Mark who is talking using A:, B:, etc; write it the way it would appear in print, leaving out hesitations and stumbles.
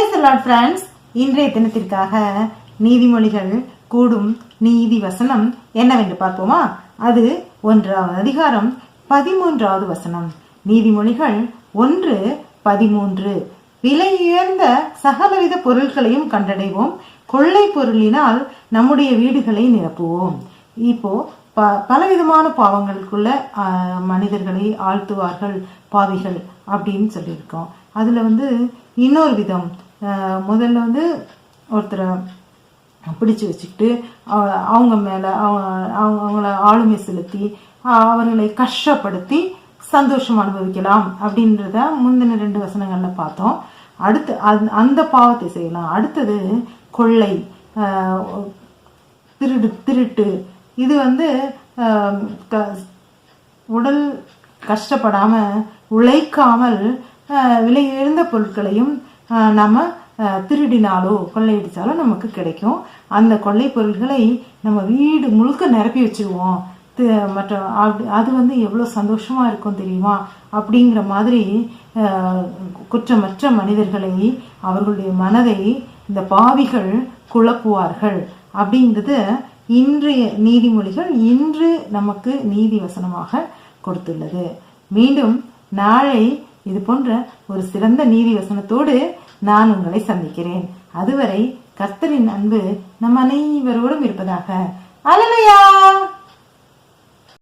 A: Praise the Lord friends. இன்றைய தினத்திற்காக நீதிமொழிகள் கூடும் நீதி வசனம் என்னவென்று பார்ப்போமா? அது 1ஆம் அதிகாரம் 13வது வசனம். நீதிமொழிகள் 1:13. விலை உயர்ந்த சகலவித பொருட்களையும் கண்டடைவோம், கொள்ளை பொருளினால் நம்முடைய வீடுகளை நிரப்புவோம். இப்போ பலவிதமான பாவங்களுக்குள்ள மனிதர்களை ஆழ்த்துவார்கள் பாவிகள் அப்படின்னு சொல்லியிருக்கோம். அதுல இன்னொரு விதம், முதல்ல ஒருத்தரை பிடிச்சு வச்சுக்கிட்டு அவங்க மேல அவங்கள ஆளுமை செலுத்தி அவர்களை கஷ்டப்படுத்தி சந்தோஷம் அனுபவிக்கலாம் அப்படின்றத முந்தின 2 வசனங்கள்ல பார்த்தோம். அடுத்து அந்த பாவத்தை செய்யலாம். அடுத்தது கொள்ளை, திருட்டு. இது உடல் கஷ்டப்படாம உழைக்காமல் விலை உயர்ந்த பொருட்களையும் நம்ம திருடினாலோ கொள்ளையடிச்சாலோ நமக்கு கிடைக்கும். அந்த கொள்ளை பொருட்களை நம்ம வீடு முழுக்க நிரப்பி வச்சிருவோம். மற்ற அது எவ்வளோ சந்தோஷமா இருக்கும் தெரியுமா? அப்படிங்கிற மாதிரி குற்றமற்ற மனிதர்களை, அவர்களுடைய மனதை இந்த பாவிகள் குழப்புவார்கள். அப்படிங்கிறது இன்றைய நீதிமொழிகள் இன்று நமக்கு நீதி வசனமாக கொடுத்துள்ளது. மீண்டும் நாளை இது போன்ற ஒரு சிறந்த நீதி வசனத்தோடு நான் உங்களை சந்திக்கிறேன். அதுவரை கர்த்தரின் அன்பு நம் அனைவரோடும் இருப்பதாக. அல்லேலூயா.